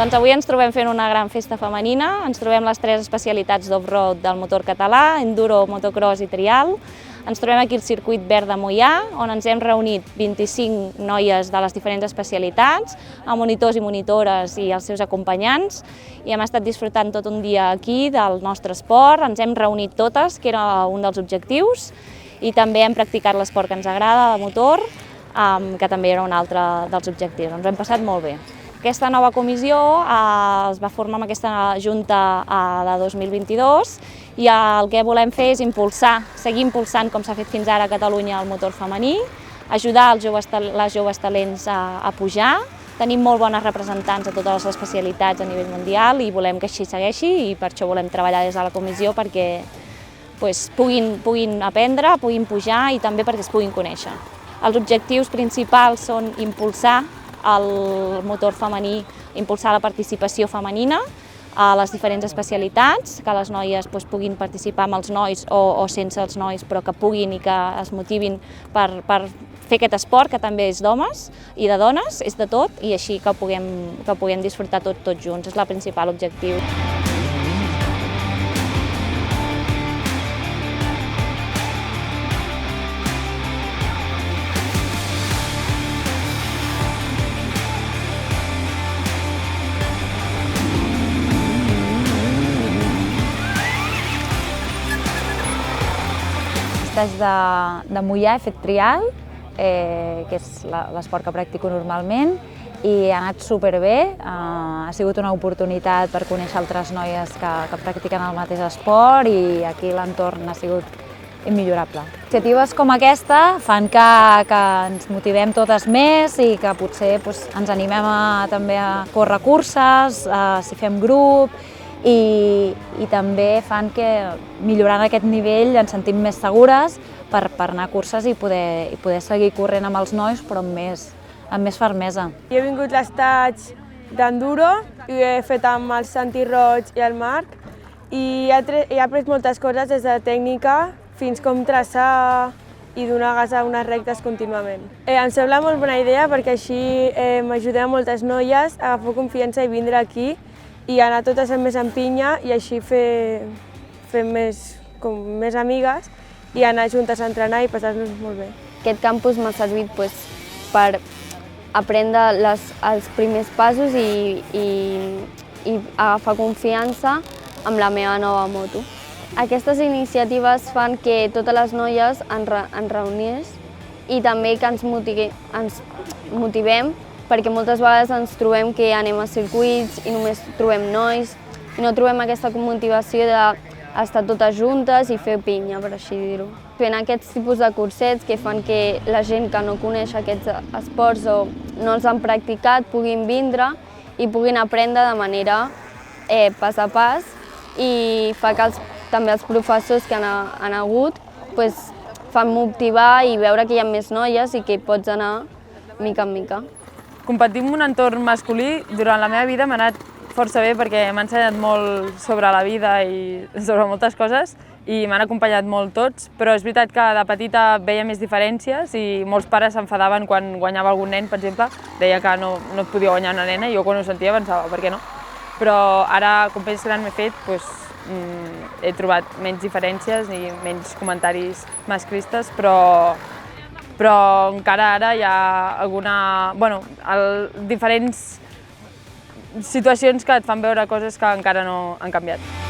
Doncs avui ens trobem fent una gran festa femenina, ens trobem les 3 especialitats d'off-road del motor català, enduro, motocross i trial. Ens trobem aquí al circuit verd de Moià, on ens hem reunit 25 noies de les diferents especialitats, amb monitors i monitores i els seus acompanyants, i hem estat disfrutant tot un dia aquí del nostre esport, ens hem reunit totes, que era un dels objectius, i també hem practicat l'esport que ens agrada, de motor, que també era un altre dels objectius. Ens ho hem passat molt bé. Aquesta nova comissió es va formar amb aquesta Junta de 2022 i el que volem fer és seguir impulsant, com s'ha fet fins ara a Catalunya, el motor femení, ajudar les joves talents a pujar. Tenim molt bones representants a totes les especialitats a nivell mundial i volem que així segueixi, i per això volem treballar des de la comissió perquè puguin aprendre, puguin pujar i també perquè es puguin conèixer. Els objectius principals són impulsar el motor femení, impulsar la participació femenina a les diferents especialitats, que les noies puguin participar amb els nois o sense els nois, però que puguin i que es motivin per fer aquest esport, que també és d'homes i de dones, és de tot, i així que puguem disfrutar tots junts, és el principal objectiu. Des de Moià he fet trial, que és l'esport que practico normalment, i ha anat superbé. Ha sigut una oportunitat per conèixer altres noies que practiquen el mateix esport, i aquí l'entorn ha sigut immillorable. Iniciatives com aquesta fan que ens motivem totes més i que potser ens animem també a córrer curses, si fem grup, i també fan que, millorant aquest nivell, ens sentim més segures per anar a curses i poder seguir corrent amb els nois, però amb més fermesa. Jo he vingut l'estatge d'enduro i ho he fet amb el Santi Roig i el Marc, i he après moltes coses, des de tècnica fins com traçar i donar gas a unes rectes contínuament. Em sembla molt bona idea perquè així m'ajudem a moltes noies a agafar confiança i vindre aquí i anar totes amb més empinya, i així fer més amigues i anar juntes a entrenar i passar-nos molt bé. Aquest campus m'ha servit per aprendre els primers passos i agafar confiança amb la meva nova moto. Aquestes iniciatives fan que totes les noies ens reunís i també que ens motivem, perquè moltes vegades ens trobem que anem a circuits i només trobem nois i no trobem aquesta motivació d'estar totes juntes i fer pinya, per així dir-ho. Fent aquests tipus de cursets que fan que la gent que no coneix aquests esports o no els han practicat puguin vindre i puguin aprendre de manera pas a pas, i fa que també els professors que han hagut fan motivar i veure que hi ha més noies i que pots anar mica en mica. Competir en un entorn masculí durant la meva vida m'ha anat força bé perquè m'ha ensenyat molt sobre la vida i sobre moltes coses, i m'han acompanyat molt tots, però és veritat que de petita veia més diferències i molts pares s'enfadaven quan guanyava algun nen, per exemple, deia que no et podia guanyar una nena, i jo quan ho sentia pensava, per què no? Però ara, com més gran m'he fet, he trobat menys diferències i menys comentaris masclistes, però encara ara hi ha diferents situacions que et fan veure coses que encara no han canviat.